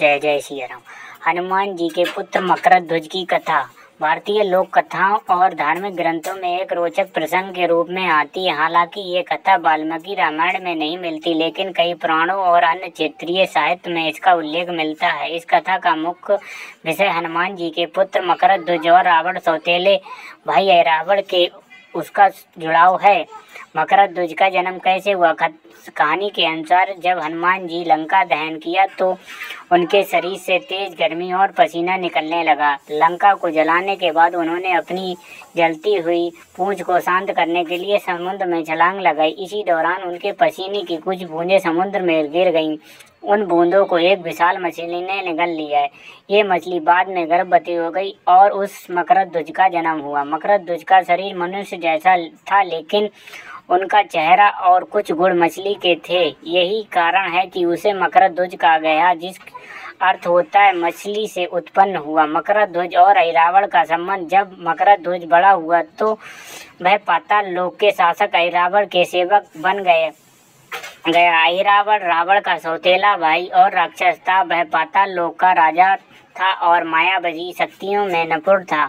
जय जय श्री राम। हनुमान जी के पुत्र मकरध्वज की कथा भारतीय लोक कथाओं और धार्मिक ग्रंथों में एक रोचक प्रसंग के रूप में आती है। हालांकि ये कथा वाल्मीकि रामायण में नहीं मिलती, लेकिन कई पुराणों और अन्य क्षेत्रीय साहित्य में इसका उल्लेख मिलता है। इस कथा का मुख्य विषय हनुमान जी के पुत्र मकरध्वज और रावण सौतेले भाई ऐरावत के उसका जुड़ाव है। मकरध्वज का जन्म कैसे हुआ? कहानी के अनुसार जब हनुमान जी लंका दहन किया तो उनके शरीर से तेज गर्मी और पसीना निकलने लगा। लंका को जलाने के बाद उन्होंने अपनी जलती हुई पूंछ को शांत करने के लिए समुद्र में छलांग लगाई। इसी दौरान उनके पसीने की कुछ बूंदें समुद्र में गिर गईं। उन बूंदों को एक विशाल मछली ने निगल लिया। ये मछली बाद में गर्भवती हो गई और उस मकरध्वज का जन्म हुआ। मकरध्वज का शरीर मनुष्य जैसा था, लेकिन उनका चेहरा और कुछ गुण मछली के थे। यही कारण है कि उसे मकरध्वज कहा गया, जिस अर्थ होता है मछली से उत्पन्न हुआ। मकरध्वज और ऐरावत का संबंध। जब मकरध्वज बड़ा हुआ तो वह पाताल लोक के शासक ऐरावत के सेवक बन गया। ऐरावत रावण का सौतेला भाई और राक्षस था। वह पाताल लोक का राजा था और मायावी शक्तियों में निपुण था।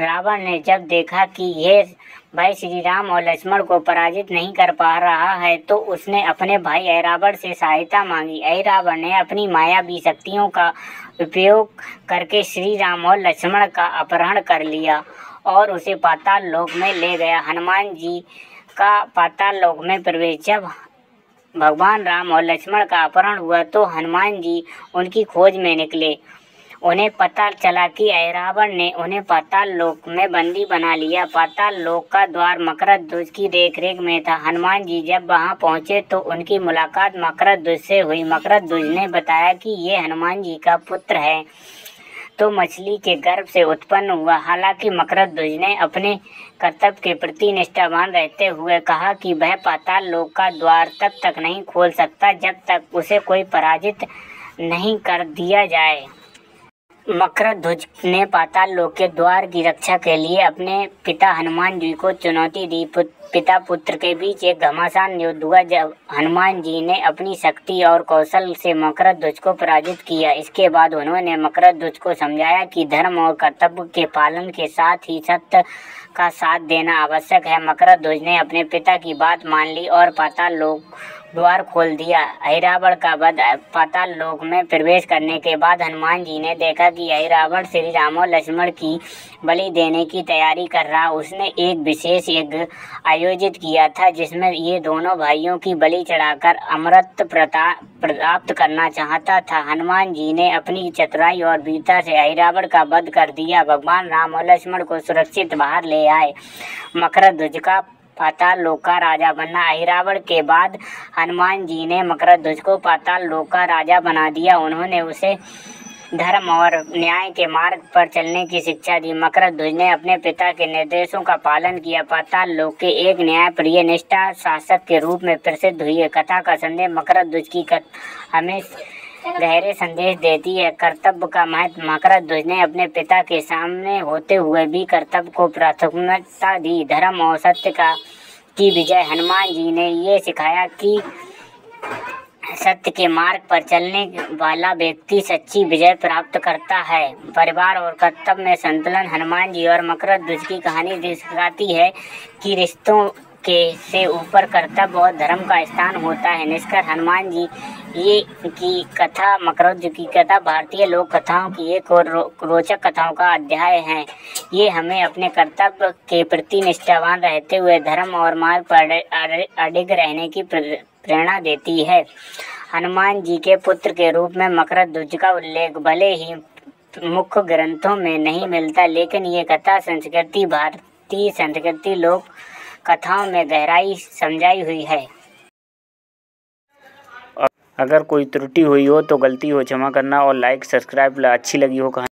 रावण ने जब देखा कि यह भाई श्री राम और लक्ष्मण को पराजित नहीं कर पा रहा है, तो उसने अपने भाई ऐरावत से सहायता मांगी। ऐरावत ने अपनी मायावी शक्तियों का उपयोग करके श्री राम और लक्ष्मण का अपहरण कर लिया और उसे पाताल लोक में ले गया। हनुमान जी का पाताल लोक में प्रवेश। जब भगवान राम और लक्ष्मण का अपहरण हुआ तो हनुमान जी उनकी खोज में निकले। उन्हें पता चला कि ऐरावत ने उन्हें पाताल लोक में बंदी बना लिया। पाताल लोक का द्वार मकरध्वज की देखरेख में था। हनुमान जी जब वहां पहुंचे तो उनकी मुलाकात मकरध्वज से हुई। मकरध्वज ने बताया कि ये हनुमान जी का पुत्र है, तो मछली के गर्भ से उत्पन्न हुआ। हालांकि मकरध्वज ने अपने कर्तव्य के प्रति निष्ठावान रहते हुए कहा कि वह पाताल लोक का द्वार तब तक नहीं खोल सकता जब तक उसे कोई पराजित नहीं कर दिया जाए। मकरध्वज ने पाताल लोक के द्वार की रक्षा के लिए अपने पिता हनुमान जी को चुनौती दी। पिता पुत्र के बीच एक घमासान युद्ध हुआ जब हनुमान जी ने अपनी शक्ति और कौशल से मकरध्वज को पराजित किया। इसके बाद उन्होंने मकरध्वज को समझाया कि धर्म और कर्तव्य के पालन के साथ ही सत्य का साथ देना आवश्यक है। मकरध्वज ने अपने पिता की बात मान ली और पाताल लोक द्वार खोल दिया। ऐरावत का वध। पाताल लोक में प्रवेश करने के बाद हनुमान जी ने देखा कि ऐरावत श्री राम और लक्ष्मण की बलि देने की तैयारी कर रहा। उसने एक विशेष यज्ञ आयोजित किया था जिसमें ये दोनों भाइयों की बलि चढ़ाकर अमृत प्राप्त करना चाहता था। हनुमान जी ने अपनी चतुराई और वीरता से ऐरावत का वध कर दिया। भगवान राम और लक्ष्मण को सुरक्षित बाहर ले आए। मकरध्वज का पाताल लोक का राजा बनना। ऐरावत के बाद हनुमान जी ने मकरध्वज को पाताल लोक का राजा बना दिया। उन्होंने उसे धर्म और न्याय के मार्ग पर चलने की शिक्षा दी। मकरध्वज ने अपने पिता के निर्देशों का पालन किया। पाताल लोक के एक न्यायप्रिय निष्ठा शासक के रूप में प्रसिद्ध हुए। कथा का संदेश। मकरध्वज की हमें गहरे संदेश देती है। कर्तव्य का महत्व। मकरध्वज ने अपने पिता के सामने होते हुए भी कर्तव्य को प्राथमिकता दी। धर्म और सत्य की विजय। हनुमान जी ने ये सिखाया कि सत्य के मार्ग पर चलने वाला व्यक्ति सच्ची विजय प्राप्त करता है। परिवार और कर्तव्य में संतुलन। हनुमान जी और मकरध्वज की कहानी सिखाती है कि रिश्तों के से ऊपर कर्तव्य और धर्म का स्थान होता है। निष्कर्ष। हनुमान जी की कथा मकरध्वज की कथा भारतीय लोक कथाओं की एक और रोचक कथाओं का अध्याय है। ये हमें अपने कर्तव्य के प्रति निष्ठावान रहते हुए धर्म और मार्ग पर अडिग रहने की प्रेरणा देती है। हनुमान जी के पुत्र के रूप में मकरध्वज का उल्लेख भले ही मुख्य ग्रंथों में नहीं मिलता, लेकिन ये कथा संस्कृति भारतीय संस्कृति लोक कथाओं में गहराई समझाई हुई है। अगर कोई त्रुटि हुई हो तो गलती हो क्षमा करना और लाइक सब्सक्राइब अच्छी लगी हो कहानी।